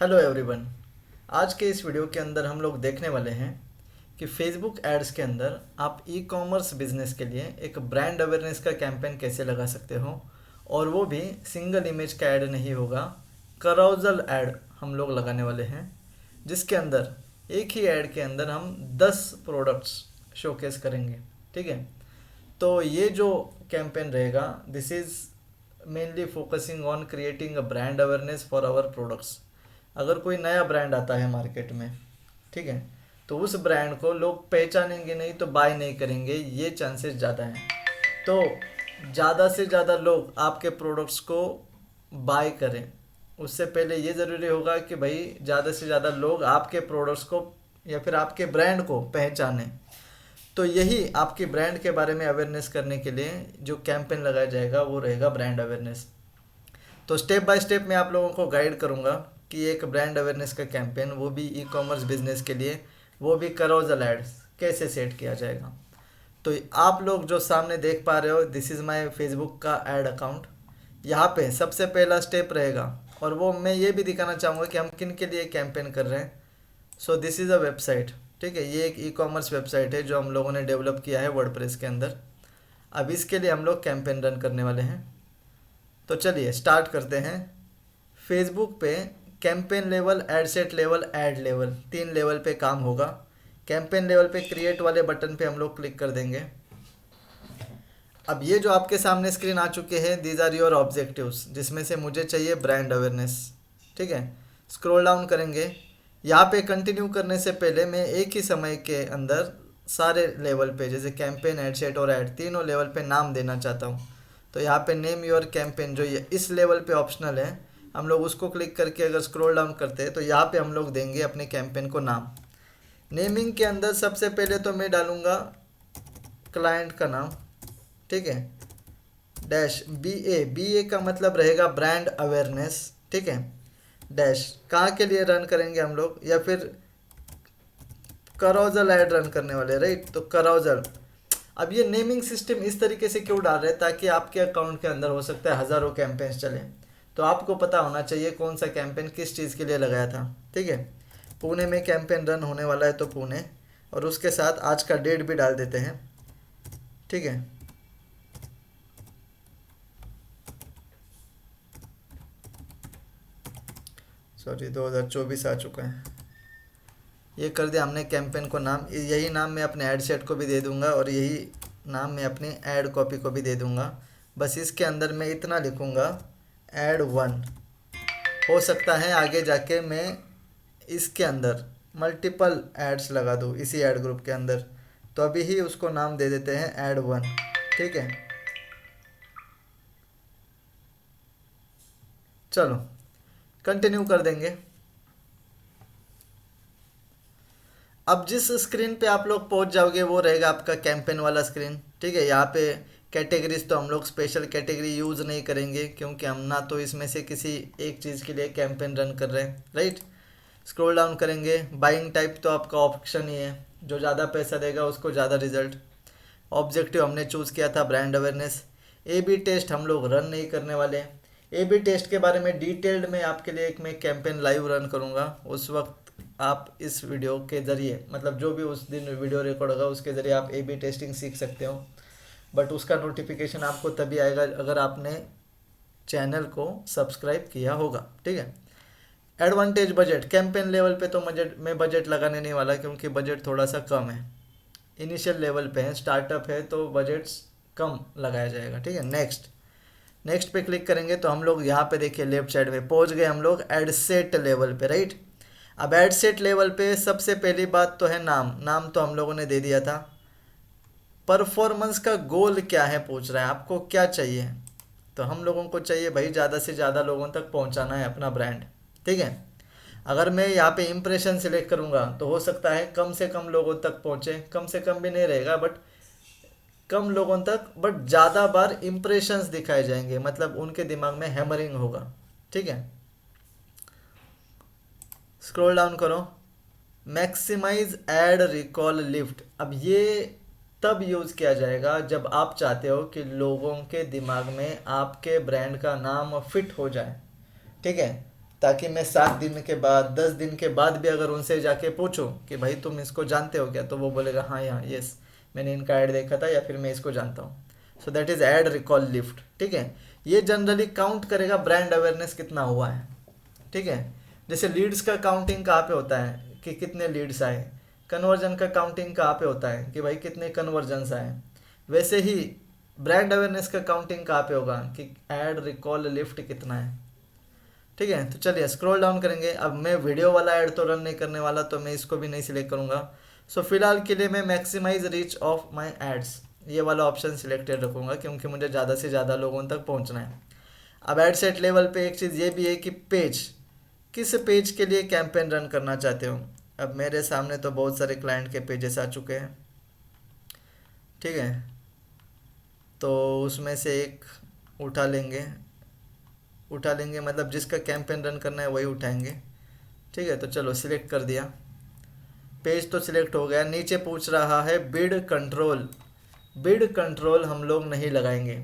Hello everyone. आज के इस वीडियो के अंदर हम लोग देखने वाले हैं कि फेसबुक एड्स के अंदर आप ई कॉमर्स बिजनेस के लिए एक ब्रांड अवेयरनेस का कैंपेन कैसे लगा सकते हो, और वो भी सिंगल इमेज का ऐड नहीं होगा, कराउजल ऐड हम लोग लगाने वाले हैं, जिसके अंदर एक ही ऐड के अंदर हम 10 प्रोडक्ट्स शोकेस करेंगे। ठीक है, तो ये जो कैंपेन रहेगा, this is mainly focusing on creating a brand awareness for our products. अगर कोई नया ब्रांड आता है मार्केट में, ठीक है, तो उस ब्रांड को लोग पहचानेंगे नहीं तो बाय नहीं करेंगे, ये चांसेस ज़्यादा हैं। तो ज़्यादा से ज़्यादा लोग आपके प्रोडक्ट्स को बाय करें, उससे पहले ये ज़रूरी होगा कि भाई ज़्यादा से ज़्यादा लोग आपके प्रोडक्ट्स को या फिर आपके ब्रांड को पहचानें। तो यही आपकी ब्रांड के बारे में अवेयरनेस करने के लिए जो कैंपेन लगाया जाएगा वो रहेगा ब्रांड अवेयरनेस। तो स्टेप बाय स्टेप मैं आप लोगों को गाइड करूंगा कि एक ब्रांड अवेयरनेस का कैंपेन, वो भी ई कॉमर्स बिजनेस के लिए, वो भी कराउजल एड्स कैसे सेट किया जाएगा। तो आप लोग जो सामने देख पा रहे हो, दिस इज़ माय फेसबुक का ऐड अकाउंट। यहाँ पे सबसे पहला स्टेप रहेगा, और वो मैं ये भी दिखाना चाहूँगा कि हम किन के लिए कैंपेन कर रहे हैं। So this is a website. ठीक है, ये एक ई कॉमर्स वेबसाइट है जो हम लोगों ने डेवलप किया है वर्डप्रेस के अंदर। अब इसके लिए हम लोग कैंपेन रन करने वाले हैं। तो चलिए स्टार्ट करते हैं। फेसबुक पे campaign level, ad set level, add level, 3 level पे काम होगा। कैंपेन लेवल पे क्रिएट वाले बटन पे हम लोग क्लिक कर देंगे। अब ये जो आपके सामने स्क्रीन आ चुके हैं, दीज आर योर ऑब्जेक्टिव्स, जिसमें से मुझे चाहिए ब्रांड अवेयरनेस। ठीक है, स्क्रॉल डाउन करेंगे। यहाँ पे कंटिन्यू करने से पहले मैं एक ही समय के अंदर सारे लेवल पे, जैसे कैंपेन, एड सेट और ऐड, तीनों लेवल पे नाम देना चाहता हूँ। तो यहाँ पे नेम योर कैंपेन, जो ये इस लेवल पे ऑप्शनल है, हम लोग उसको क्लिक करके अगर स्क्रॉल डाउन करते हैं तो यहाँ पे हम लोग देंगे अपने कैंपेन को नाम। नेमिंग के अंदर सबसे पहले तो मैं डालूंगा क्लाइंट का नाम। ठीक है, डैश बी ए का मतलब रहेगा ब्रांड अवेयरनेस। ठीक है, डैश कहाँ के लिए रन करेंगे हम लोग, या फिर कराउजल ऐड रन करने वाले, राइट। तो कराउजल। अब ये नेमिंग सिस्टम इस तरीके से क्यों डाल रहे हैं, ताकि आपके अकाउंट के अंदर हो सकता है हज़ारों कैंपेन्स चले, तो आपको पता होना चाहिए कौन सा कैंपेन किस चीज़ के लिए लगाया था। ठीक है, पुणे में कैंपेन रन होने वाला है तो पुणे, और उसके साथ आज का डेट भी डाल देते हैं। ठीक है, सॉरी 2024 आ चुका है। ये कर दिया हमने कैंपेन को नाम। यही नाम मैं अपने ऐड सेट को भी दे दूंगा, और यही नाम मैं अपनी ऐड कॉपी को भी दे दूंगा। बस इसके अंदर मैं इतना लिखूंगा, ऐड 1। हो सकता है आगे जाके मैं इसके अंदर मल्टीपल एड्स लगा दूँ इसी ऐड ग्रुप के अंदर, तो अभी ही उसको नाम दे देते हैं ऐड 1। ठीक है, चलो कंटिन्यू कर देंगे। अब जिस स्क्रीन पे आप लोग पहुंच जाओगे वो रहेगा आपका कैंपेन वाला स्क्रीन। ठीक है, यहाँ पे कैटेगरीज तो हम लोग स्पेशल कैटेगरी यूज़ नहीं करेंगे, क्योंकि हम ना तो इसमें से किसी एक चीज़ के लिए कैंपेन रन कर रहे हैं, राइट। स्क्रॉल डाउन करेंगे। बाइंग टाइप तो आपका ऑप्शन ही है, जो ज़्यादा पैसा देगा उसको ज़्यादा रिजल्ट। ऑब्जेक्टिव हमने चूज़ किया था brand awareness. A B test हम लोग रन नहीं करने वाले। ए बी टेस्ट के बारे में डिटेल्ड में आपके लिए एक मैं कैंपेन लाइव रन करूँगा, उस वक्त आप इस वीडियो के ज़रिए, मतलब जो भी उस दिन वीडियो रिकॉर्ड होगा उसके ज़रिए आप ए बी टेस्टिंग सीख सकते हो। बट उसका नोटिफिकेशन आपको तभी आएगा अगर आपने चैनल को सब्सक्राइब किया होगा। ठीक है, एडवांटेज बजट, कैंपेन लेवल पे तो बजट लगाने नहीं वाला, क्योंकि बजट थोड़ा सा कम है, इनिशियल लेवल पे है, स्टार्टअप है, तो बजट्स कम लगाया जाएगा। ठीक है, नेक्स्ट। नेक्स्ट पे क्लिक करेंगे तो हम लोग यहाँ पे देखिए लेफ्ट साइड में पहुँच गए हम लोग एड सेट लेवल पे, राइट। अब एड सेट लेवल पे सबसे पहली बात तो है नाम। नाम तो हम लोगों ने दे दिया था। परफॉर्मेंस का गोल क्या है पूछ रहा है, आपको क्या चाहिए। तो हम लोगों को चाहिए भाई ज़्यादा से ज़्यादा लोगों तक पहुंचाना है अपना ब्रांड। ठीक है, अगर मैं यहाँ पे इम्प्रेशन सिलेक्ट करूँगा तो हो सकता है कम से कम लोगों तक पहुँचे, कम से कम भी नहीं रहेगा बट कम लोगों तक, बट ज़्यादा बार इम्प्रेशंस दिखाए जाएंगे, मतलब उनके दिमाग में हैमरिंग होगा। ठीक है, स्क्रॉल डाउन करो। मैक्सिमाइज एड रिकॉल लिफ्ट, अब ये तब यूज़ किया जाएगा जब आप चाहते हो कि लोगों के दिमाग में आपके ब्रांड का नाम फिट हो जाए। ठीक है, ताकि मैं 7 दिन के बाद 10 दिन के बाद भी अगर उनसे जाके पूछूं कि भाई तुम इसको जानते हो क्या, तो वो बोलेगा हाँ यार यस मैंने इनका ऐड देखा था या फिर मैं इसको जानता हूँ। So that is add recall lift. ठीक है, ये जनरली काउंट करेगा ब्रांड अवेयरनेस कितना हुआ है। ठीक है, जैसे लीड्स का काउंटिंग कहाँ पे होता है कि कितने लीड्स आए, कन्वर्जन का काउंटिंग कहाँ पे होता है कि भाई कितने कन्वर्जन्स आए, वैसे ही ब्रांड अवेयरनेस का काउंटिंग कहाँ पे होगा कि ऐड रिकॉल लिफ्ट कितना है। ठीक है, तो चलिए स्क्रॉल डाउन करेंगे। अब मैं वीडियो वाला ऐड तो रन नहीं करने वाला, तो मैं इसको भी नहीं सिलेक्ट करूँगा। सो फिलहाल के लिए मैं maximize reach of my ads ये वाला ऑप्शन सिलेक्टेड रखूँगा, क्योंकि मुझे ज़्यादा से ज़्यादा लोगों तक पहुँचना है। अब एड सेट लेवल पे एक चीज़ ये भी है कि पेज, किस पेज के लिए कैंपेन रन करना चाहते हो। अब मेरे सामने तो बहुत सारे क्लाइंट के पेजेस आ चुके हैं। ठीक है, तो उसमें से एक उठा लेंगे, मतलब जिसका कैंपेन रन करना है वही उठाएंगे। ठीक है, तो चलो सिलेक्ट कर दिया, पेज तो सिलेक्ट हो गया। नीचे पूछ रहा है बिड कंट्रोल, बिड कंट्रोल हम लोग नहीं लगाएंगे,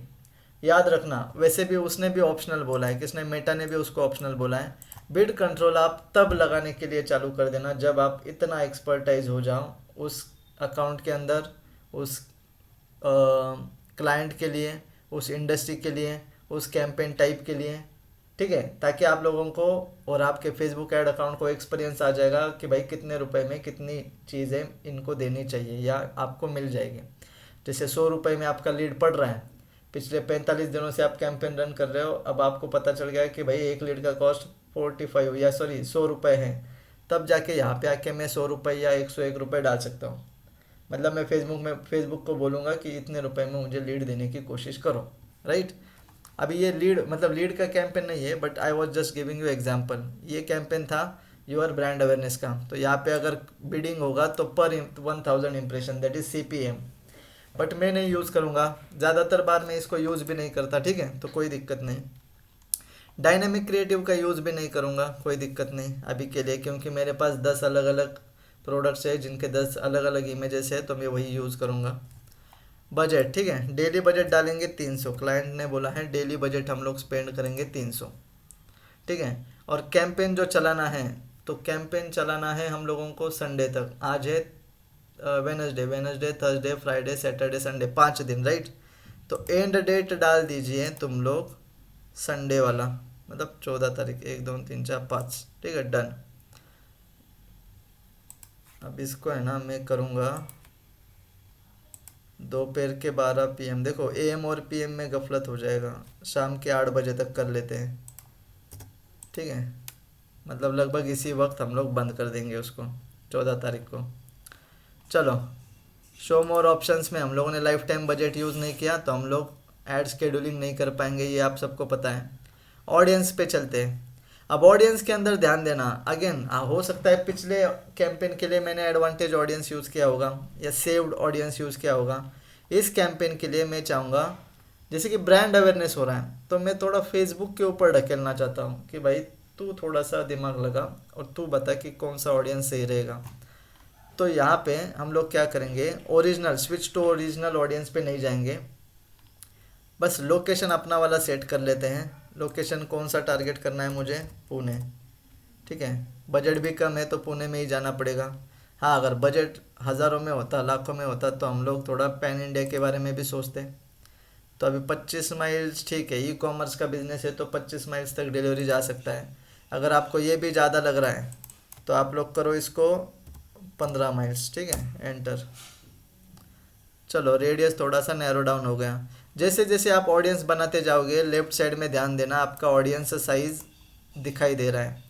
याद रखना। वैसे भी उसने भी ऑप्शनल बोला है, किसने, मेटा ने भी उसको ऑप्शनल बोला है। बिड कंट्रोल आप तब लगाने के लिए चालू कर देना जब आप इतना एक्सपर्टाइज हो जाओ उस अकाउंट के अंदर, उस क्लाइंट के लिए, उस इंडस्ट्री के लिए, उस कैंपेन टाइप के लिए। ठीक है, ताकि आप लोगों को और आपके फेसबुक ऐड अकाउंट को एक्सपीरियंस आ जाएगा कि भाई कितने रुपए में कितनी चीज़ें इनको देनी चाहिए या आपको मिल जाएगी। जैसे 100 रुपये में आपका लीड पड़ रहा है, पिछले 45 दिनों से आप कैंपेन रन कर रहे हो, अब आपको पता चल गया कि भाई एक लीड का कॉस्ट 45 या सॉरी 100 रुपये है, तब जाके यहाँ पे आके मैं 100 रुपये या 101 रुपये डाल सकता हूँ। मतलब मैं फेसबुक को बोलूँगा कि इतने रुपए में मुझे लीड देने की कोशिश करो। राइट, अभी ये लीड मतलब लीड का कैंपेन नहीं है, but I was just giving you example. ये कैंपेन था योर ब्रांड अवेयरनेस का, तो यहाँ पे अगर बिडिंग होगा तो पर 1000 impression that is CPM, but मैं नहीं यूज़ करूँगा, ज़्यादातर बार मैं इसको यूज़ भी नहीं करता। ठीक है, तो कोई दिक्कत नहीं। डायनेमिक क्रिएटिव का यूज़ भी नहीं करूँगा, कोई दिक्कत नहीं अभी के लिए, क्योंकि मेरे पास 10 अलग अलग प्रोडक्ट्स है जिनके 10 अलग अलग इमेजेस है, तो मैं वही यूज़ करूँगा। बजट, ठीक है, डेली बजट डालेंगे 300, क्लाइंट ने बोला है डेली बजट हम लोग स्पेंड करेंगे 300। ठीक है, और कैंपेन जो चलाना है, तो कैंपेन चलाना है हम लोगों को संडे तक। आज है Wednesday, Thursday, Friday, Saturday, Sunday, 5 दिन। राइट, तो एंड डेट डाल दीजिए तुम लोग संडे वाला, मतलब 14 तारीख, 1 2 3 4 5। ठीक है, डन। अब इसको है ना मैं करूँगा दोपहर के 12 PM। देखो AM और PM में गफलत हो जाएगा, शाम के 8 बजे तक कर लेते हैं। ठीक है, मतलब लगभग इसी वक्त हम लोग बंद कर देंगे उसको, 14 तारीख को। चलो, शो मोर ऑप्शंस में हम लोगों ने लाइफ टाइम बजट यूज़ नहीं किया, तो हम लोग एड शेड्यूलिंग नहीं कर पाएंगे, ये आप सबको पता है। ऑडियंस पे चलते हैं। अब ऑडियंस के अंदर ध्यान देना, अगेन हो सकता है पिछले कैंपेन के लिए मैंने एडवांटेज ऑडियंस यूज़ किया होगा या सेव्ड ऑडियंस यूज़ किया होगा। इस कैंपेन के लिए मैं चाहूँगा, जैसे कि ब्रांड अवेयरनेस हो रहा है, तो मैं थोड़ा फेसबुक के ऊपर ढकेलना चाहता हूँ कि भाई तू थोड़ा सा दिमाग लगा और तू बता कि कौन सा ऑडियंस सही रहेगा। तो यहाँ पे हम लोग क्या करेंगे, original switch to original audience पे नहीं जाएंगे, बस लोकेशन अपना वाला सेट कर लेते हैं। लोकेशन कौन सा टारगेट करना है मुझे, पुणे। ठीक है, बजट भी कम है तो पुणे में ही जाना पड़ेगा। हाँ, अगर बजट हज़ारों में होता, लाखों में होता, तो हम लोग थोड़ा पैन इंडिया के बारे में भी सोचते। तो अभी 25 माइल्स ठीक है, ई कॉमर्स का बिजनेस है तो 25 माइल्स तक डिलीवरी जा सकता है। अगर आपको ये भी ज़्यादा लग रहा है तो आप लोग करो इसको 15 माइल्स। ठीक है, एंटर। चलो, रेडियस थोड़ा सा नैरो डाउन हो गया। जैसे जैसे आप ऑडियंस बनाते जाओगे, लेफ्ट साइड में ध्यान देना, आपका ऑडियंस साइज दिखाई दे रहा है।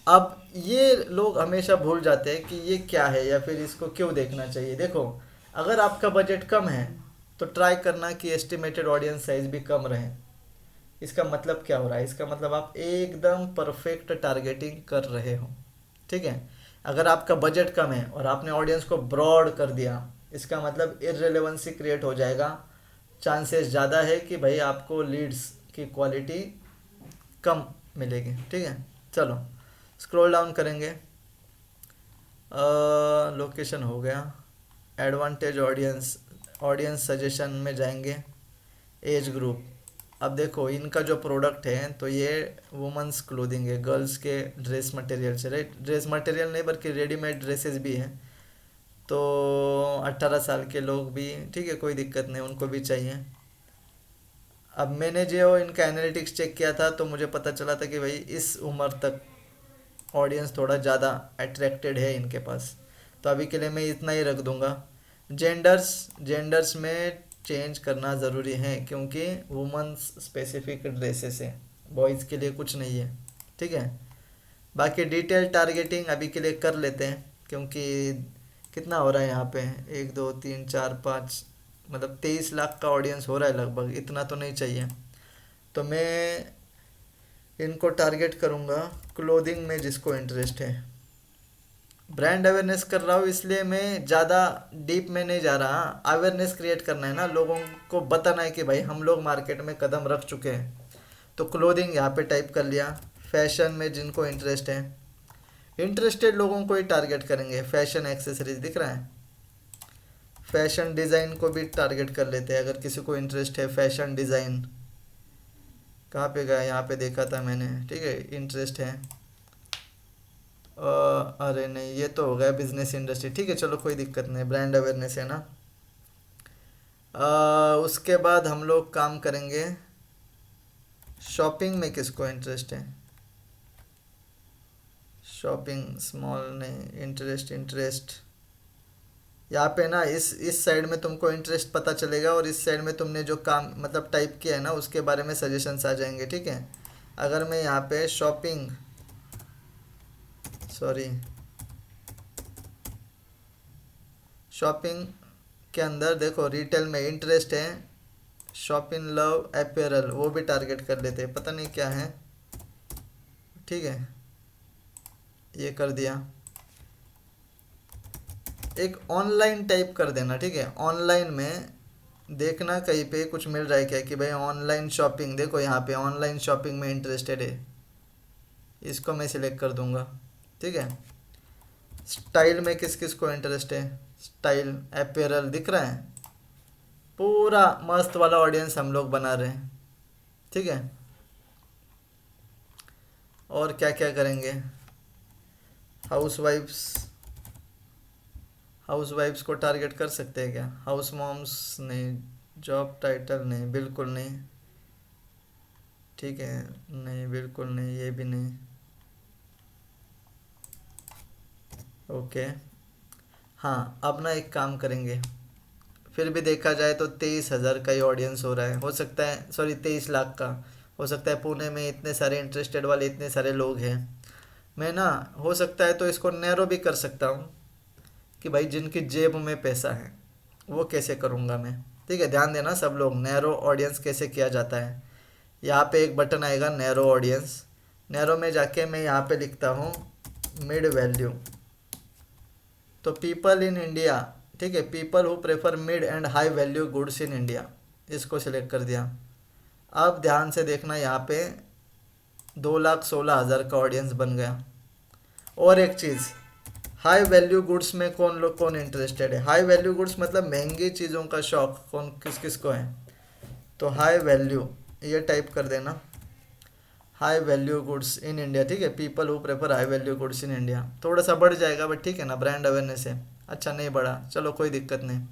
अब ये लोग हमेशा भूल जाते हैं कि ये क्या है या फिर इसको क्यों देखना चाहिए। देखो, अगर आपका बजट कम है तो ट्राई करना कि एस्टिमेटेड ऑडियंस साइज भी कम रहे। इसका मतलब क्या हो रहा है, इसका मतलब आप एकदम परफेक्ट टारगेटिंग कर रहे हो। ठीक है, अगर आपका बजट कम है और आपने ऑडियंस को ब्रॉड कर दिया, इसका मतलब इररिलेवेंसी क्रिएट हो जाएगा। चांसेस ज़्यादा है कि भाई आपको लीड्स की क्वालिटी कम मिलेगी। ठीक है, चलो स्क्रॉल डाउन करेंगे। लोकेशन हो गया, एडवांटेज ऑडियंस, ऑडियंस सजेशन में जाएंगे, एज ग्रुप। अब देखो इनका जो प्रोडक्ट है तो ये वुमेंस क्लोथिंग है, गर्ल्स के ड्रेस मटेरियल से, राइट, ड्रेस मटेरियल नहीं बल्कि रेडीमेड ड्रेसेस भी हैं। तो 18 साल के लोग भी ठीक है, कोई दिक्कत नहीं, उनको भी चाहिए। अब मैंने जो इनका एनालिटिक्स चेक किया था तो मुझे पता चला था कि भाई इस उम्र तक ऑडियंस थोड़ा ज़्यादा अट्रैक्टेड है इनके पास। तो अभी के लिए मैं इतना ही रख दूंगा। जेंडर्स जेंडर्स में चेंज करना ज़रूरी है क्योंकि वुमेंस स्पेसिफिक ड्रेसेस है, बॉयज़ के लिए कुछ नहीं है। ठीक है, बाकी डिटेल टारगेटिंग अभी के लिए कर लेते हैं क्योंकि कितना हो रहा है यहाँ पे, 1 2 3 4 5, मतलब 23 लाख का ऑडियंस हो रहा है लगभग, इतना तो नहीं चाहिए। तो मैं इनको टारगेट करूँगा क्लोथिंग में जिसको इंटरेस्ट है। ब्रांड अवेयरनेस कर रहा हूँ इसलिए मैं ज़्यादा डीप में नहीं जा रहा। अवेयरनेस क्रिएट करना है ना, लोगों को बताना है कि भाई हम लोग मार्केट में कदम रख चुके हैं। तो क्लोथिंग यहाँ पे टाइप कर लिया। फैशन में जिनको इंटरेस्ट है, इंटरेस्टेड लोगों को ही टारगेट करेंगे। फैशन एक्सेसरीज दिख रहा है, फैशन डिज़ाइन को भी टारगेट कर लेते हैं अगर किसी को इंटरेस्ट है। फैशन डिज़ाइन कहाँ पे गया, यहाँ पे देखा था मैंने, ठीक है, इंटरेस्ट है। अरे नहीं, ये तो हो गया बिजनेस इंडस्ट्री, ठीक है चलो कोई दिक्कत नहीं, ब्रांड अवेयरनेस है ना। उसके बाद हम लोग काम करेंगे शॉपिंग में किसको इंटरेस्ट है। शॉपिंग स्मॉल नहीं, इंटरेस्ट इंटरेस्ट यहाँ पे ना इस साइड में तुमको इंटरेस्ट पता चलेगा और इस साइड में तुमने जो काम मतलब टाइप किया है ना उसके बारे में सजेशंस आ जाएंगे। ठीक है, अगर मैं यहाँ पे शॉपिंग, सॉरी, शॉपिंग के अंदर देखो रिटेल में इंटरेस्ट है, शॉपिंग लव अपेरल वो भी टारगेट कर लेते हैं, पता नहीं क्या है। ठीक है, ये कर दिया। एक ऑनलाइन टाइप कर देना, ठीक है, ऑनलाइन में देखना कहीं पे कुछ मिल रहा है क्या कि भाई ऑनलाइन शॉपिंग, देखो यहाँ पे ऑनलाइन शॉपिंग में इंटरेस्टेड है, इसको मैं सिलेक्ट कर दूंगा। ठीक है, स्टाइल में किस किस को इंटरेस्ट है, स्टाइल अपेरल दिख रहा है, पूरा मस्त वाला ऑडियंस हम लोग बना रहे हैं। ठीक है, और क्या क्या करेंगे, हाउस वाइफ्स, हाउस वाइफ्स को टारगेट कर सकते हैं क्या, हाउस मॉम्स नहीं, जॉब टाइटल नहीं, बिल्कुल नहीं। ठीक है, नहीं बिल्कुल नहीं, ये भी नहीं। ओके, हाँ अब ना एक काम करेंगे, फिर भी देखा जाए तो 23,000 का ही ऑडियंस हो रहा है, हो सकता है, सॉरी 23 लाख का, हो सकता है पुणे में इतने सारे इंटरेस्टेड वाले इतने सारे लोग हैं। मैं ना हो सकता है तो इसको नैरो भी कर सकता हूँ कि भाई जिनकी जेब में पैसा है, वो कैसे करूँगा मैं। ठीक है, ध्यान देना सब लोग, नैरो ऑडियंस कैसे किया जाता है। यहाँ पे एक बटन आएगा नैरो ऑडियंस, नैरो में जाके मैं यहाँ पे लिखता हूँ मिड वैल्यू, तो पीपल इन इंडिया, ठीक है, people who prefer mid and high value goods in India, इसको सिलेक्ट कर दिया। अब ध्यान से देखना यहाँ पे 2,16,000 का ऑडियंस बन गया। और एक चीज़, हाई वैल्यू गुड्स में कौन लोग कौन इंटरेस्टेड है, हाई वैल्यू गुड्स मतलब महंगी चीज़ों का शौक कौन किस किस को है। तो हाई वैल्यू ये टाइप कर देना, high value goods in India. ठीक है, people who prefer high value goods in India, थोड़ा सा बढ़ जाएगा बट ठीक है ना, ब्रांड अवेयरनेस है। अच्छा नहीं बढ़ा, चलो कोई दिक्कत नहीं।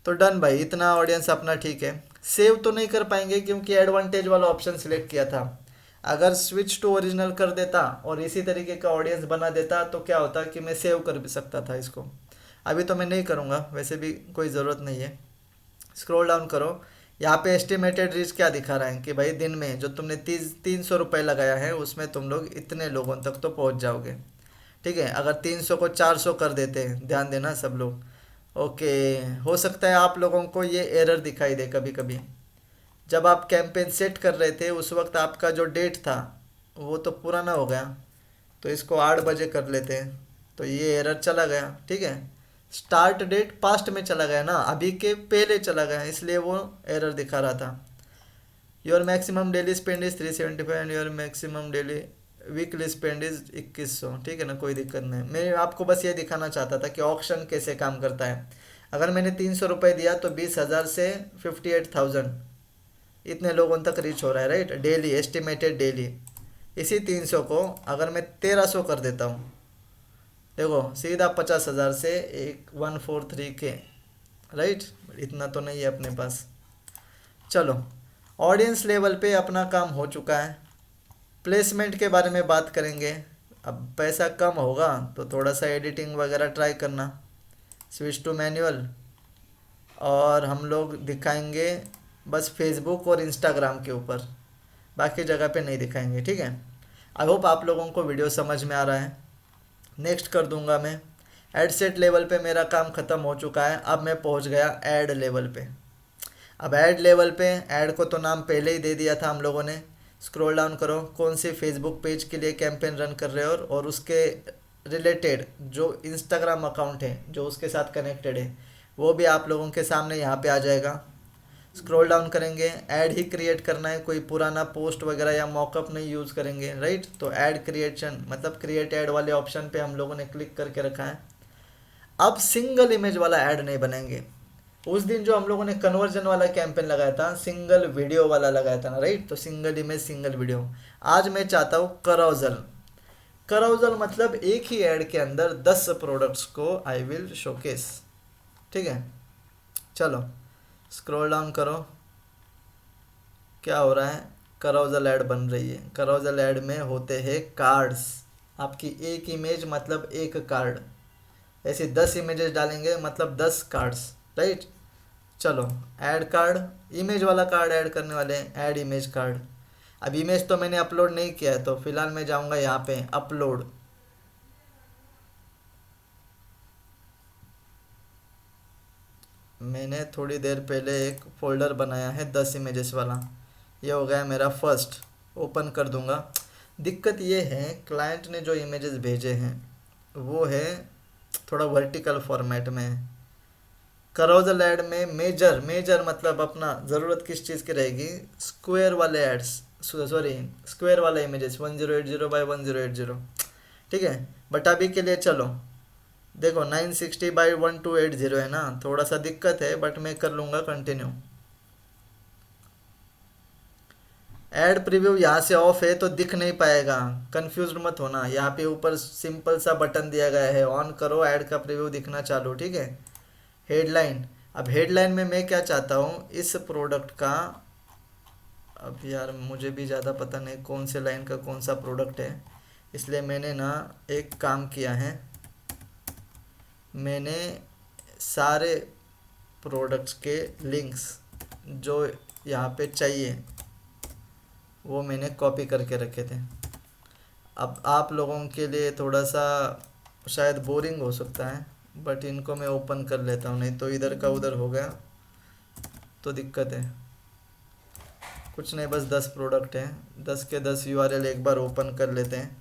तो डन भाई, इतना ऑडियंस अपना ठीक है। सेव तो नहीं कर पाएंगे क्योंकि एडवांटेज वाला ऑप्शन सिलेक्ट किया था। अगर स्विच टू ओरिजिनल कर देता और इसी तरीके का ऑडियंस बना देता तो क्या होता कि मैं सेव कर भी सकता था इसको। अभी तो मैं नहीं करूँगा, वैसे भी कोई ज़रूरत नहीं है। स्क्रॉल डाउन करो, यहाँ पे एस्टिमेटेड रीच क्या दिखा रहा है कि भाई दिन में जो तुमने 300 रुपये लगाया है उसमें तुम लोग इतने लोगों तक तो पहुँच जाओगे। ठीक है, अगर 300 को 400 कर देते हैं, ध्यान देना सब लोग। ओके, हो सकता है आप लोगों को ये एरर दिखाई दे कभी कभी, जब आप कैंपेन सेट कर रहे थे उस वक्त आपका जो डेट था वो तो पुराना हो गया, तो इसको 8 बजे कर लेते हैं, तो ये एरर चला गया। ठीक है, स्टार्ट डेट पास्ट में चला गया ना, अभी के पहले चला गया, इसलिए वो एरर दिखा रहा था। Your maximum daily spend is 375 and your maximum daily weekly spend is 2100। ठीक है ना, कोई दिक्कत नहीं, मैं आपको बस ये दिखाना चाहता था कि ऑक्शन कैसे काम करता है। अगर मैंने 300 रुपये दिया तो 20,000 से 58,000 इतने लोगों तक रीच हो रहा है, राइट, डेली एस्टिमेटेड डेली। इसी 300 को अगर मैं 1300 कर देता हूँ, देखो सीधा 50,000 से 143K, राइट, इतना तो नहीं है अपने पास। चलो, ऑडियंस लेवल पे अपना काम हो चुका है। प्लेसमेंट के बारे में बात करेंगे। अब पैसा कम होगा तो थोड़ा सा एडिटिंग वगैरह ट्राई करना, स्विच टू मैनुअल, और हम लोग दिखाएंगे बस फेसबुक और इंस्टाग्राम के ऊपर, बाकी जगह पे नहीं दिखाएंगे, ठीक है। आई होप आप लोगों को वीडियो समझ में आ रहा है। नेक्स्ट कर दूंगा मैं। एड सेट लेवल पे मेरा काम ख़त्म हो चुका है, अब मैं पहुंच गया ऐड लेवल पे। अब ऐड लेवल पे ऐड को तो नाम पहले ही दे दिया था हम लोगों ने। स्क्रॉल डाउन करो, कौन से फेसबुक पेज के लिए कैंपेन रन कर रहे हो और उसके रिलेटेड जो इंस्टाग्राम अकाउंट है जो उसके साथ कनेक्टेड है वो भी आप लोगों के सामने यहाँ पे आ जाएगा। स्क्रॉल डाउन करेंगे, ऐड ही क्रिएट करना है, कोई पुराना पोस्ट वगैरह या मॉकअप नहीं यूज़ करेंगे, राइट। तो ऐड क्रिएशन मतलब क्रिएट ऐड वाले ऑप्शन पे हम लोगों ने क्लिक करके रखा है। अब सिंगल इमेज वाला ऐड नहीं बनाएंगे। उस दिन जो हम लोगों ने कन्वर्जन वाला कैंपेन लगाया था, सिंगल वीडियो वाला लगाया था ना, राइट, तो सिंगल इमेज सिंगल वीडियो। आज मैं चाहता हूँ कराउजल। कराउजल मतलब एक ही ऐड के अंदर 10 प्रोडक्ट्स को आई विल शोकेस, ठीक है। चलो स्क्रॉल डाउन करो, क्या हो रहा है, कराउजल ऐड बन रही है। कराउजल ऐड में होते हैं कार्ड्स, आपकी एक इमेज मतलब एक कार्ड, ऐसे 10 इमेजेस डालेंगे मतलब 10 कार्ड्स, राइट। चलो ऐड कार्ड, इमेज वाला कार्ड ऐड करने वाले हैं, ऐड इमेज कार्ड। अब इमेज तो मैंने अपलोड नहीं किया है तो फिलहाल मैं जाऊंगा यहाँ पे अपलोड। मैंने थोड़ी देर पहले एक फोल्डर बनाया है 10 इमेजेस वाला, ये हो गया मेरा फर्स्ट। ओपन कर दूंगा। दिक्कत ये है क्लाइंट ने जो इमेजेस भेजे हैं वो है थोड़ा वर्टिकल फॉर्मेट में है। करोजल ऐड में मेजर मेजर मतलब अपना ज़रूरत किस चीज़ की रहेगी, स्क्वायर वाले एड्स, सॉरी स्क्वायर वाले इमेजेस 1080 बाई 1080, ठीक है। बट अभी के लिए चलो देखो 960 बाई 1280 है ना, थोड़ा सा दिक्कत है बट मैं कर लूँगा कंटिन्यू। ऐड प्रीव्यू यहाँ से ऑफ है तो दिख नहीं पाएगा, कंफ्यूज मत होना। यहाँ पे ऊपर सिंपल सा बटन दिया गया है, ऑन करो ऐड का प्रीव्यू दिखना चालू, ठीक है। हेडलाइन, अब हेडलाइन में मैं क्या चाहता हूँ, इस प्रोडक्ट का, अब यार मुझे भी ज़्यादा पता नहीं कौन से लाइन का कौन सा प्रोडक्ट है, इसलिए मैंने ना एक काम किया है, मैंने सारे प्रोडक्ट्स के लिंक्स जो यहाँ पे चाहिए वो मैंने कॉपी करके रखे थे। अब आप लोगों के लिए थोड़ा सा शायद बोरिंग हो सकता है बट इनको मैं ओपन कर लेता हूँ, नहीं तो इधर का उधर हो गया तो दिक्कत है। कुछ नहीं, बस 10 प्रोडक्ट हैं, 10 के 10 यूआरएल एक बार ओपन कर लेते हैं।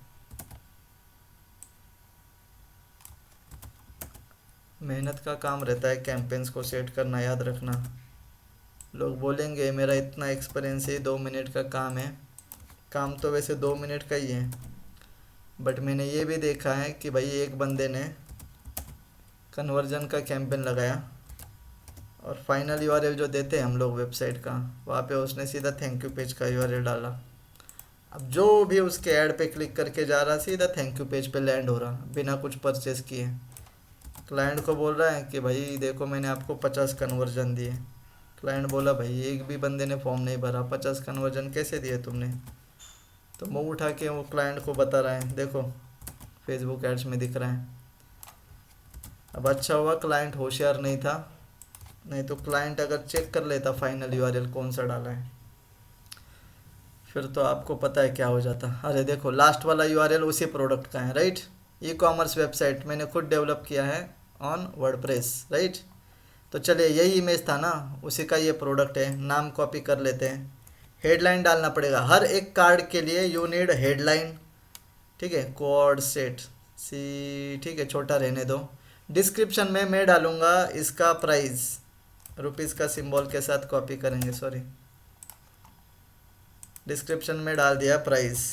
मेहनत का काम रहता है कैंपेन्स को सेट करना, याद रखना। लोग बोलेंगे मेरा इतना एक्सपीरियंस है, 2 मिनट का काम है। काम तो वैसे 2 मिनट का ही है बट मैंने ये भी देखा है कि भाई एक बंदे ने कन्वर्जन का कैंपेन लगाया और फाइनल यूआरएल जो देते हैं हम लोग वेबसाइट का, वहाँ पे उसने सीधा थैंक यू पेज का यूआरएल डाला। अब जो भी उसके ऐड पे क्लिक करके जा रहा सीधा थैंक यू पेज पे लैंड हो रहा बिना कुछ परचेस किए। क्लाइंट को बोल रहा है कि भाई देखो मैंने आपको 50 कन्वर्जन दिए। क्लाइंट बोला भाई एक भी बंदे ने फॉर्म नहीं भरा, 50 कन्वर्जन कैसे दिए तुमने। तो मुँह उठा के वो क्लाइंट को बता रहा है, देखो फेसबुक एड्स में दिख रहा है। अब अच्छा हुआ क्लाइंट होशियार नहीं था, नहीं तो क्लाइंट अगर चेक कर लेता फाइनल यूआरएल कौन सा डाला है फिर तो आपको पता है क्या हो जाता। अरे देखो लास्ट वाला यूआरएल उसी प्रोडक्ट का है, राइट। ई कॉमर्स वेबसाइट मैंने खुद डेवलप किया है ऑन वर्डप्रेस, राइट। तो चलिए यही इमेज था ना, उसी का ये प्रोडक्ट है, नाम कॉपी कर लेते हैं। हेडलाइन डालना पड़ेगा हर एक कार्ड के लिए, यू नीड हेडलाइन, ठीक है। कोड सेट सी, ठीक है, छोटा रहने दो। डिस्क्रिप्शन में मैं डालूंगा इसका प्राइस, रुपीज़ का सिंबल के साथ कॉपी करेंगे, सॉरी, डिस्क्रिप्शन में डाल दिया प्राइस।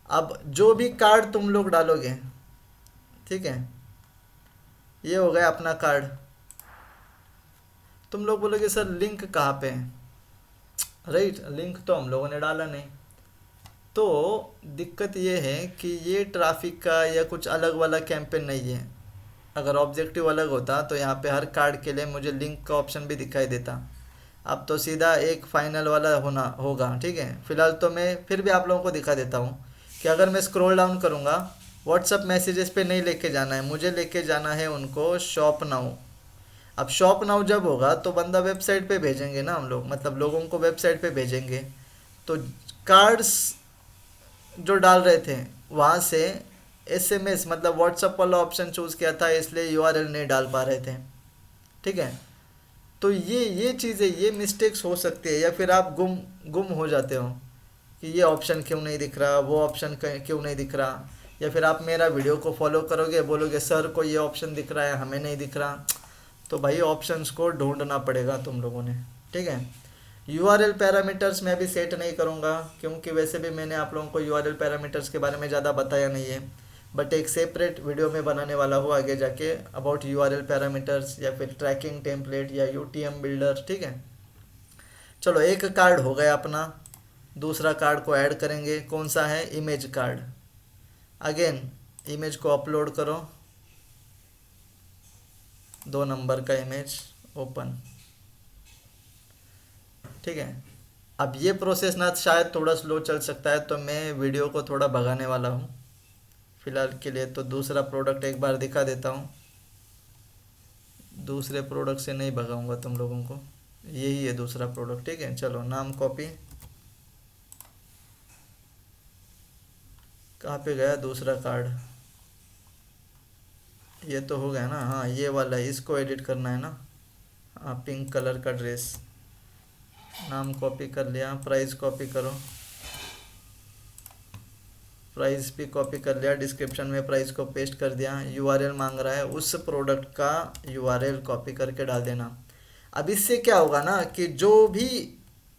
अब जो भी कार्ड तुम लोग डालोगे, ठीक है, ये हो गया अपना कार्ड। तुम लोग बोलोगे सर लिंक कहाँ पे है, राइट, लिंक तो हम लोगों ने डाला नहीं। तो दिक्कत ये है कि ये ट्रैफिक का या कुछ अलग वाला कैंपेन नहीं है। अगर ऑब्जेक्टिव अलग होता तो यहाँ पे हर कार्ड के लिए मुझे लिंक का ऑप्शन भी दिखाई देता। अब तो सीधा एक फाइनल वाला होना होगा, ठीक है। फिलहाल तो मैं फिर भी आप लोगों को दिखा देता हूँ कि अगर मैं स्क्रॉल डाउन करूँगा, व्हाट्सअप मैसेजेस पे नहीं लेके जाना है, मुझे लेके जाना है उनको शॉप नाउ। अब शॉप नाउ जब होगा तो बंदा वेबसाइट पे भेजेंगे ना हम लोग, मतलब लोगों को वेबसाइट पे भेजेंगे। तो कार्ड्स जो डाल रहे थे वहाँ से एसएमएस, मतलब व्हाट्सअप वाला ऑप्शन चूज़ किया था, इसलिए यूआरएल नहीं डाल पा रहे थे, ठीक है। तो ये चीज़ें, ये मिस्टेक्स हो सकती है, या फिर आप गुम गुम हो जाते हो कि ये ऑप्शन क्यों नहीं दिख रहा, वो ऑप्शन क्यों नहीं दिख रहा। या फिर आप मेरा वीडियो को फॉलो करोगे, बोलोगे सर को ये ऑप्शन दिख रहा है, हमें नहीं दिख रहा। तो भाई ऑप्शंस को ढूंढना पड़ेगा तुम लोगों ने, ठीक है। यूआरएल पैरामीटर्स मैं भी सेट नहीं करूँगा, क्योंकि वैसे भी मैंने आप लोगों को यूआरएल पैरामीटर्स के बारे में ज़्यादा बताया नहीं है। बट एक सेपरेट वीडियो में बनाने वाला हूँ आगे जाके अबाउट यूआरएल पैरामीटर्स या फिर ट्रैकिंग टेम्पलेट या यूटीएम बिल्डर, ठीक है। चलो, एक कार्ड हो गया अपना। दूसरा कार्ड को ऐड करेंगे, कौन सा है, इमेज कार्ड। अगेन इमेज को अपलोड करो, 2 नंबर का इमेज, ओपन, ठीक है। अब ये प्रोसेस ना शायद थोड़ा स्लो चल सकता है, तो मैं वीडियो को थोड़ा भगाने वाला हूँ फिलहाल के लिए। तो दूसरा प्रोडक्ट एक बार दिखा देता हूँ, दूसरे प्रोडक्ट से नहीं भगाऊंगा तुम लोगों को, यही है दूसरा प्रोडक्ट, ठीक है। चलो, नाम कॉपी, कहाँ पे गया दूसरा कार्ड, ये तो हो गया ना, हाँ ये वाला है, इसको एडिट करना है ना। हाँ, पिंक कलर का ड्रेस, नाम कॉपी कर लिया, प्राइस कॉपी करो, प्राइस भी कॉपी कर लिया, डिस्क्रिप्शन में प्राइस को पेस्ट कर दिया। यूआरएल मांग रहा है, उस प्रोडक्ट का यूआरएल कॉपी करके डाल देना। अब इससे क्या होगा ना कि जो भी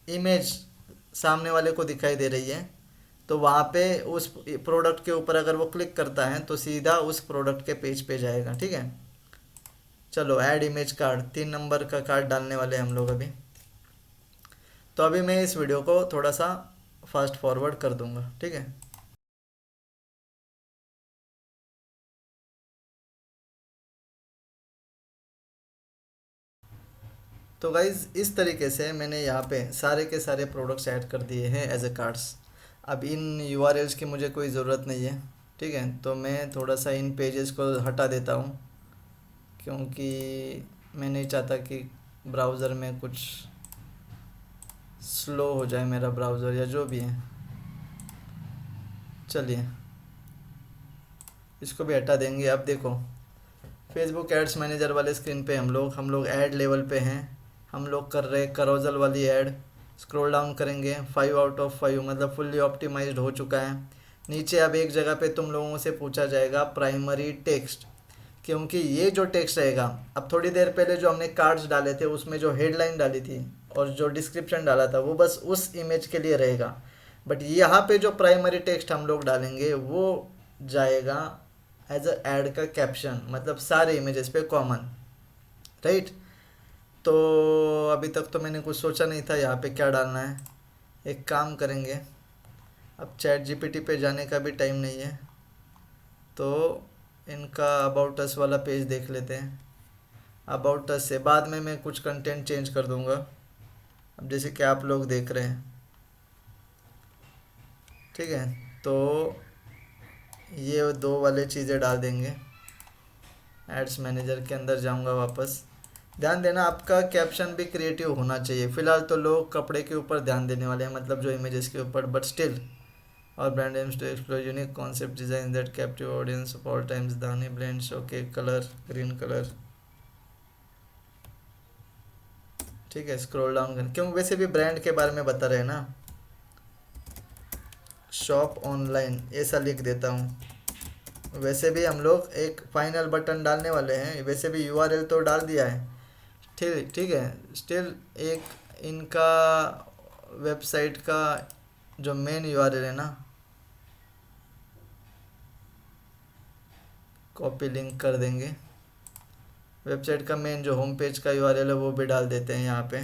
इमेज सामने वाले को दिखाई दे रही है, तो वहाँ पे उस प्रोडक्ट के ऊपर अगर वो क्लिक करता है तो सीधा उस प्रोडक्ट के पेज पे जाएगा, ठीक है। चलो, ऐड इमेज कार्ड, 3 नंबर का कार्ड डालने वाले हैं हम लोग अभी। तो अभी मैं इस वीडियो को थोड़ा सा फास्ट फॉरवर्ड कर दूंगा, ठीक है। तो गाइज़, इस तरीके से मैंने यहाँ पे सारे के सारे प्रोडक्ट्स ऐड कर दिए हैं एज ए कार्ड्स। अब इन यूआरएल्स की मुझे कोई ज़रूरत नहीं है, ठीक है। तो मैं थोड़ा सा इन पेजेस को हटा देता हूँ, क्योंकि मैं नहीं चाहता कि ब्राउज़र में कुछ स्लो हो जाए, मेरा ब्राउज़र या जो भी है। चलिए, इसको भी हटा देंगे। अब देखो, फेसबुक एड्स मैनेजर वाले स्क्रीन पे हम लोग ऐड लेवल पे हैं। हम लोग कर रहे हैं करोजल वाली ऐड। स्क्रॉल डाउन करेंगे, 5 आउट ऑफ 5, मतलब फुल्ली ऑप्टिमाइज्ड हो चुका है। नीचे अब एक जगह पे तुम लोगों से पूछा जाएगा प्राइमरी टेक्स्ट, क्योंकि ये जो टेक्स्ट रहेगा, अब थोड़ी देर पहले जो हमने कार्ड्स डाले थे उसमें जो हेडलाइन डाली थी और जो डिस्क्रिप्शन डाला था वो बस उस इमेज के लिए रहेगा। बट यहाँ पे जो प्राइमरी टेक्स्ट हम लोग डालेंगे वो जाएगा एज अ ऐड का कैप्शन, मतलब सारे इमेजेस पे कॉमन, राइट। तो अभी तक तो मैंने कुछ सोचा नहीं था यहाँ पे क्या डालना है। एक काम करेंगे, अब चैट जीपीटी पे जाने का भी टाइम नहीं है, तो इनका अबाउट अस वाला पेज देख लेते हैं। अबाउट अस से बाद में मैं कुछ कंटेंट चेंज कर दूंगा, अब जैसे कि आप लोग देख रहे हैं, ठीक है। तो ये दो वाले चीज़ें डाल देंगे। एड्स मैनेजर के अंदर जाऊंगा वापस। ध्यान देना, आपका कैप्शन भी क्रिएटिव होना चाहिए। फिलहाल तो लोग कपड़े के ऊपर ध्यान देने वाले हैं, मतलब जो इमेजेस के ऊपर, बट स्टिल। और brand aims to explore unique concept design that captive audience of all times, दानी blends, okay, colour green colour, ठीक है। स्क्रॉल डाउन कर, क्यों, वैसे भी ब्रांड के बारे में बता रहे हैं ना। शॉप ऑनलाइन ऐसा लिख देता हूँ। वैसे भी हम लोग एक फाइनल बटन डालने वाले हैं, वैसे भी यूआरएल तो डाल दिया है, ठीक ठीक है। स्टिल एक इनका वेबसाइट का जो मेन यूआरएल है ना, कॉपी लिंक कर देंगे। वेबसाइट का मेन जो होम पेज का यूआरएल है वो भी डाल देते हैं यहाँ पे।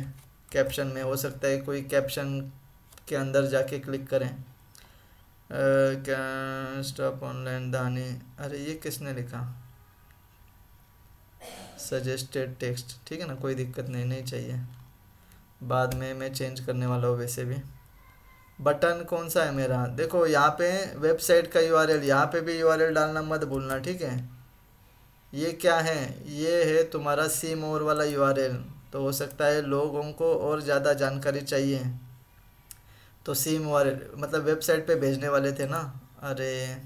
कैप्शन में हो सकता है कोई कैप्शन के अंदर जाके क्लिक करें। क्या स्टॉप ऑनलाइन दानी, अरे ये किसने लिखा, सजेस्टेड टेक्स्ट, ठीक है ना, कोई दिक्कत नहीं, नहीं चाहिए, बाद में मैं चेंज करने वाला हूँ वैसे भी। बटन कौन सा है मेरा, देखो यहाँ पे वेबसाइट का यूआरएल, यहाँ पे भी यूआरएल डालना मत भूलना, ठीक है। ये क्या है, ये है तुम्हारा सी मोर वाला यूआरएल। तो हो सकता है लोगों को और ज़्यादा जानकारी चाहिए, तो सी मोर मतलब वेबसाइट पे भेजने वाले थे ना। अरे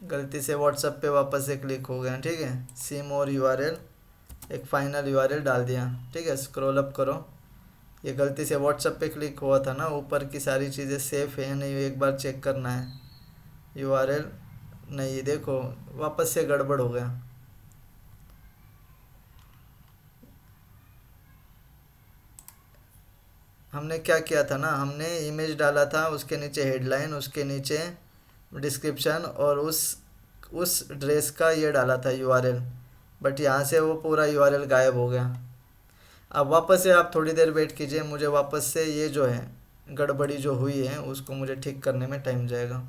गलती से व्हाट्सएप पे वापस से क्लिक हो गया, ठीक है। सी मोर यूआरएल, एक फाइनल यूआरएल डाल दिया, ठीक है। स्क्रॉल अप करो, ये गलती से व्हाट्सएप पे क्लिक हुआ था ना, ऊपर की सारी चीज़ें सेफ है या नहीं एक बार चेक करना है। यूआरएल नहीं, देखो वापस से गड़बड़ हो गया। हमने क्या किया था ना, हमने इमेज डाला था, उसके नीचे हेडलाइन, उसके नीचे डिस्क्रिप्शन, और उस ड्रेस का ये डाला था यूआरएल, बट यहाँ से वो पूरा यूआरएल गायब हो गया। अब वापस से आप थोड़ी देर वेट कीजिए, मुझे वापस से ये जो है गड़बड़ी जो हुई है उसको मुझे ठीक करने में टाइम जाएगा।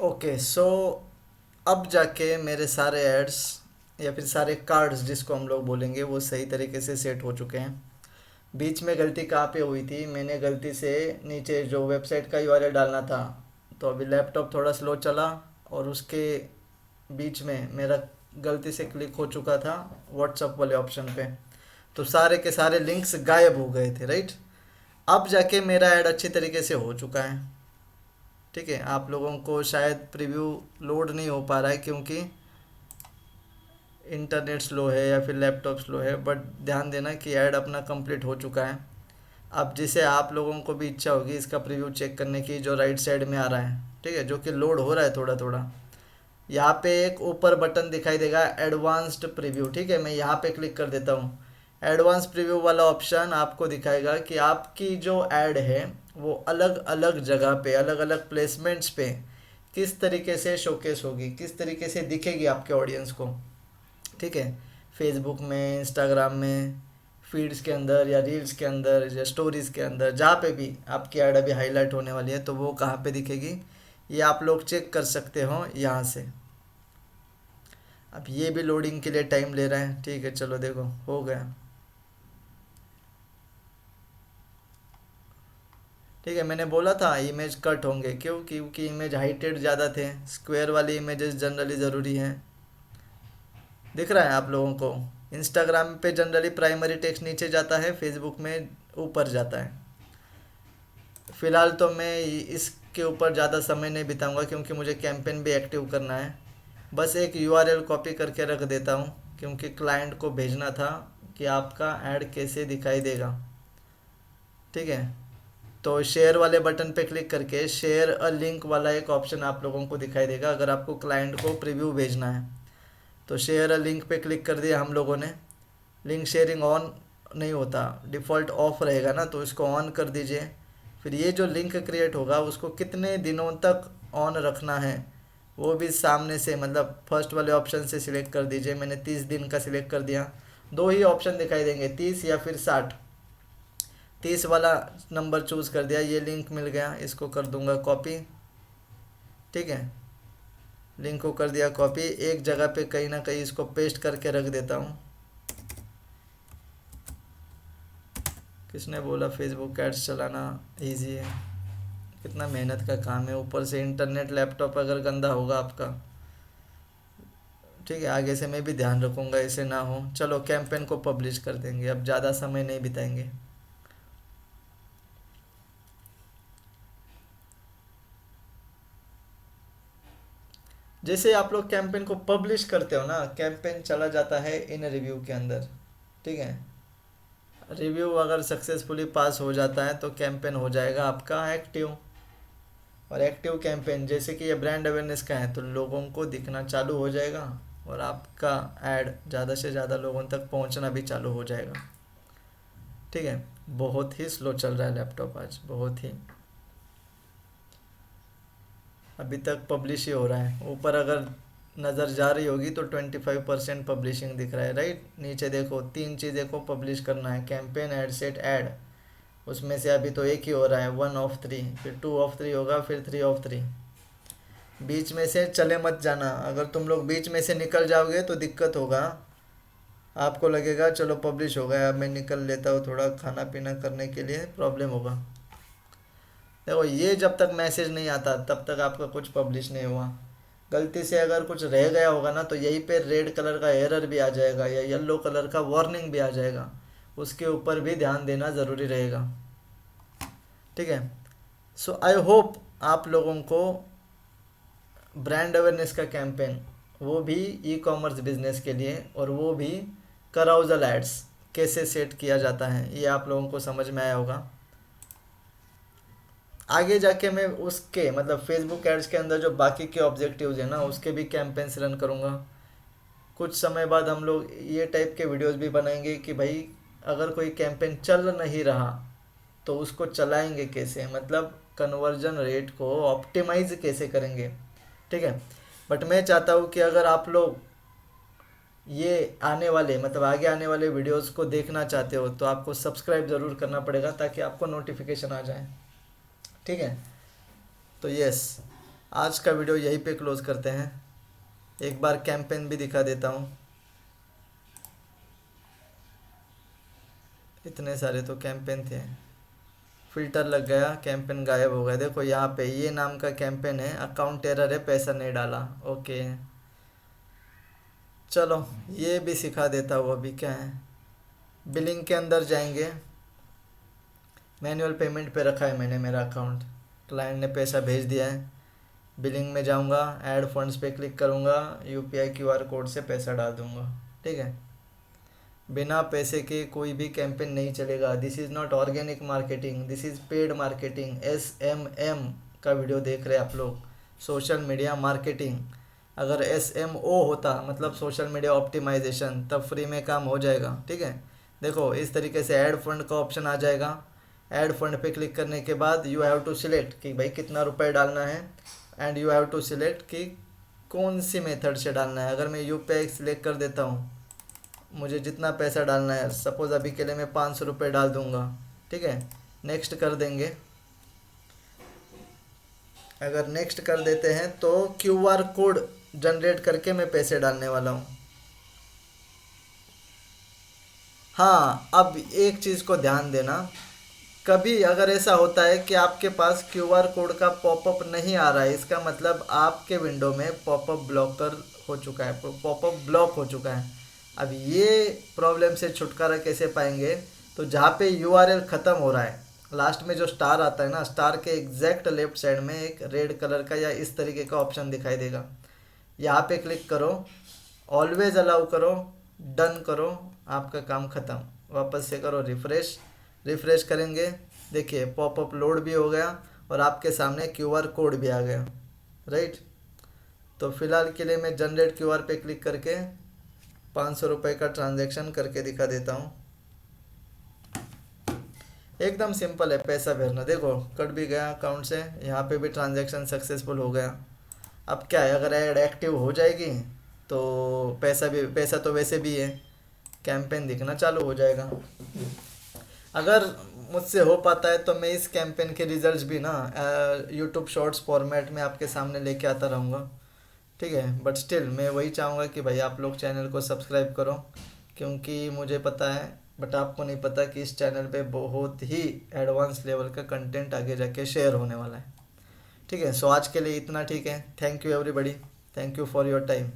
ओके सो अब जाके मेरे सारे एड्स या फिर सारे कार्ड्स जिसको हम लोग बोलेंगे वो सही तरीके से सेट हो चुके हैं। बीच में गलती कहाँ पे हुई थी, मैंने गलती से नीचे जो वेबसाइट का यूआरएल डालना था, तो अभी लैपटॉप थोड़ा स्लो चला और उसके बीच में मेरा गलती से क्लिक हो चुका था व्हाट्सअप वाले ऑप्शन पे, तो सारे के सारे लिंक्स गायब हो गए थे, राइट। अब जाके मेरा ऐड अच्छी तरीके से हो चुका है, ठीक है। आप लोगों को शायद प्रीव्यू लोड नहीं हो पा रहा है क्योंकि इंटरनेट स्लो है या फिर लैपटॉप स्लो है, बट ध्यान देना कि ऐड अपना कंप्लीट हो चुका है। अब जिसे आप लोगों को भी इच्छा होगी इसका प्रीव्यू चेक करने की, जो राइट साइड में आ रहा है, ठीक है, जो कि लोड हो रहा है थोड़ा थोड़ा, यहाँ पे एक ऊपर बटन दिखाई देगा एडवांस्ड प्रीव्यू, ठीक है। मैं यहाँ पे क्लिक कर देता हूँ। एडवांस प्रीव्यू वाला ऑप्शन आपको दिखाएगा कि आपकी जो ऐड है वो अलग अलग जगह पे, अलग अलग प्लेसमेंट्स पे किस तरीके से शोकेस होगी, किस तरीके से दिखेगी आपके ऑडियंस को, ठीक है। फेसबुक में, इंस्टाग्राम में, फीड्स के अंदर या रील्स के अंदर या स्टोरीज़ के अंदर, जहाँ पे भी आपकी ऐड अभी हाईलाइट होने वाली है, तो वो कहाँ पे दिखेगी ये आप लोग चेक कर सकते हो यहाँ से। अब ये भी लोडिंग के लिए टाइम ले रहा है, ठीक है, चलो देखो हो गया, ठीक है। मैंने बोला था इमेज कट होंगे, क्यों, क्योंकि इमेज हाइटेड ज़्यादा थे, स्क्वायर वाली इमेजेस जनरली ज़रूरी हैं। दिख रहा है आप लोगों को, इंस्टाग्राम पे जनरली प्राइमरी टेक्स्ट नीचे जाता है, फेसबुक में ऊपर जाता है। फ़िलहाल तो मैं इसके ऊपर ज़्यादा समय नहीं बिताऊंगा क्योंकि मुझे कैंपेन भी एक्टिव करना है। बस एक यूआरएल कॉपी करके रख देता हूँ क्योंकि क्लाइंट को भेजना था कि आपका ऐड कैसे दिखाई देगा, ठीक है। तो शेयर वाले बटन पे क्लिक करके शेयर अ लिंक वाला एक ऑप्शन आप लोगों को दिखाई देगा अगर आपको क्लाइंट को प्रीव्यू भेजना है। तो शेयर अ लिंक पे क्लिक कर दिया हम लोगों ने। लिंक शेयरिंग ऑन नहीं होता, डिफ़ॉल्ट ऑफ रहेगा ना, तो इसको ऑन कर दीजिए। फिर ये जो लिंक क्रिएट होगा उसको कितने दिनों तक ऑन रखना है वो भी सामने से, मतलब फर्स्ट वाले ऑप्शन से सिलेक्ट कर दीजिए। मैंने 30 दिन का सिलेक्ट कर दिया। दो ही ऑप्शन दिखाई देंगे, 30 या फिर 60। 30 वाला नंबर चूज़ कर दिया, ये लिंक मिल गया, इसको कर दूंगा कॉपी, ठीक है। लिंक को कर दिया कॉपी, एक जगह पे कहीं ना कहीं इसको पेस्ट करके रख देता हूँ। किसने बोला फेसबुक एड्स चलाना इजी है, कितना मेहनत का काम है, ऊपर से इंटरनेट लैपटॉप अगर गंदा होगा आपका, ठीक है। आगे से मैं भी ध्यान रखूँगा ऐसे ना हो। चलो कैंपेन को पब्लिश कर देंगे, अब ज़्यादा समय नहीं बिताएंगे। जैसे आप लोग कैंपेन को पब्लिश करते हो ना, कैंपेन चला जाता है इन रिव्यू के अंदर, ठीक है। रिव्यू अगर सक्सेसफुली पास हो जाता है तो कैंपेन हो जाएगा आपका एक्टिव। और एक्टिव कैंपेन जैसे कि ये ब्रांड अवेयरनेस का है तो लोगों को दिखना चालू हो जाएगा और आपका ऐड ज़्यादा से ज़्यादा लोगों तक पहुंचना भी चालू हो जाएगा, ठीक है। बहुत ही स्लो चल रहा है लैपटॉप आज, बहुत ही। अभी तक पब्लिश ही हो रहा है। ऊपर अगर नज़र जा रही होगी तो 25% पब्लिशिंग दिख रहा है, राइट। नीचे देखो 3 चीज़ें को पब्लिश करना है, कैंपेन, एड सेट, ऐड। उसमें से अभी तो एक ही हो रहा है, 1 of 3, फिर 2 of 3 होगा, फिर 3 of 3। बीच में से चले मत जाना, अगर तुम लोग बीच में से निकल जाओगे तो दिक्कत होगा। आपको लगेगा चलो पब्लिश हो गया, अब मैं निकल लेता हूँ थोड़ा खाना पीना करने के लिए, प्रॉब्लम होगा। देखो ये जब तक मैसेज नहीं आता तब तक आपका कुछ पब्लिश नहीं हुआ। गलती से अगर कुछ रह गया होगा ना तो यहीं पे रेड कलर का एरर भी आ जाएगा या येलो कलर का वार्निंग भी आ जाएगा, उसके ऊपर भी ध्यान देना ज़रूरी रहेगा, ठीक है। सो आई होप आप लोगों को ब्रांड अवेयरनेस का कैंपेन, वो भी ई कॉमर्स बिजनेस के लिए, और वो भी कराउजल एड्स कैसे सेट किया जाता है, ये आप लोगों को समझ में आया होगा। आगे जाके मैं उसके मतलब फेसबुक एड्स के अंदर जो बाकी के ऑब्जेक्टिव्स हैं ना, उसके भी कैंपेन्स रन करूँगा। कुछ समय बाद हम लोग ये टाइप के वीडियोस भी बनाएंगे कि भाई अगर कोई कैंपेन चल नहीं रहा तो उसको चलाएंगे कैसे, मतलब कन्वर्जन रेट को ऑप्टिमाइज कैसे करेंगे, ठीक है। बट मैं चाहता हूँ कि अगर आप लोग ये आने वाले मतलब आगे आने वाले वीडियोस को देखना चाहते हो तो आपको सब्सक्राइब ज़रूर करना पड़ेगा ताकि आपको नोटिफिकेशन आ जाए, ठीक है। तो यस, आज का वीडियो यहीं पे क्लोज करते हैं। एक बार कैंपेन भी दिखा देता हूँ। इतने सारे तो कैंपेन थे, फिल्टर लग गया, कैंपेन गायब हो गया। देखो यहाँ पे ये नाम का कैंपेन है, अकाउंट एरर है, पैसा नहीं डाला, ओके। चलो ये भी सिखा देता हूँ। अभी क्या है, बिलिंग के अंदर जाएंगे, मैनुअल पेमेंट पे रखा है मैंने मेरा अकाउंट, क्लाइंट ने पैसा भेज दिया है। बिलिंग में जाऊंगा, ऐड फंड्स पे क्लिक करूंगा, यूपीआई क्यूआर कोड से पैसा डाल दूंगा, ठीक है। बिना पैसे के कोई भी कैंपेन नहीं चलेगा। This is not organic marketing, this is paid marketing. SMM का वीडियो देख रहे हैं आप लोग, सोशल मीडिया मार्केटिंग। अगर SMO होता मतलब सोशल मीडिया ऑप्टिमाइजेशन, तब फ्री में काम हो जाएगा, ठीक है। देखो इस तरीके से ऐड फंड का ऑप्शन आ जाएगा। ऐड फंड पे क्लिक करने के बाद यू हैव टू सिलेक्ट कि भाई कितना रुपए डालना है, and you have to select कि कौन सी मेथड से डालना है। अगर मैं यूपीआई सिलेक्ट कर देता हूँ, मुझे जितना पैसा डालना है, सपोज अभी के लिए मैं 500 रुपये डाल दूँगा, ठीक है। नेक्स्ट कर देंगे। अगर नेक्स्ट कर देते हैं तो क्यूआर कोड जनरेट करके मैं पैसे डालने वाला हूँ। हाँ, अब एक चीज़ को ध्यान देना, कभी अगर ऐसा होता है कि आपके पास क्यूआर कोड का पॉपअप नहीं आ रहा है, इसका मतलब आपके विंडो में पॉपअप ब्लॉकर हो चुका है, पॉपअप ब्लॉक हो चुका है। अब ये प्रॉब्लम से छुटकारा कैसे पाएंगे, तो जहाँ पे यूआरएल ख़त्म हो रहा है, लास्ट में जो स्टार आता है ना, स्टार के एग्जैक्ट लेफ्ट साइड में एक रेड कलर का या इस तरीके का ऑप्शन दिखाई देगा। यहाँ पे क्लिक करो, ऑलवेज अलाउ करो, डन करो, आपका काम ख़त्म। वापस से करो रिफ़्रेश, रिफ़्रेश करेंगे, देखिए पॉपअप लोड भी हो गया और आपके सामने क्यूआर कोड भी आ गया, राइट। तो फ़िलहाल के लिए मैं जनरेट क्यूआर पे क्लिक करके 500 रुपये का ट्रांजैक्शन करके दिखा देता हूँ। एकदम सिंपल है पैसा भरना। देखो कट भी गया अकाउंट से, यहाँ पे भी ट्रांजैक्शन सक्सेसफुल हो गया। अब क्या है, अगर ऐड एक्टिव हो जाएगी तो पैसा तो वैसे भी है, कैंपेन दिखना चालू हो जाएगा। अगर मुझसे हो पाता है तो मैं इस कैंपेन के रिजल्ट्स भी ना यूट्यूब शॉर्ट्स फॉर्मेट में आपके सामने लेके आता रहूँगा, ठीक है। बट स्टिल मैं वही चाहूँगा कि भाई आप लोग चैनल को सब्सक्राइब करो, क्योंकि मुझे पता है बट आपको नहीं पता कि इस चैनल पे बहुत ही एडवांस लेवल का कंटेंट आगे जाके शेयर होने वाला है, ठीक है। सो आज के लिए इतना ठीक है। Thank you everybody, thank you for your time.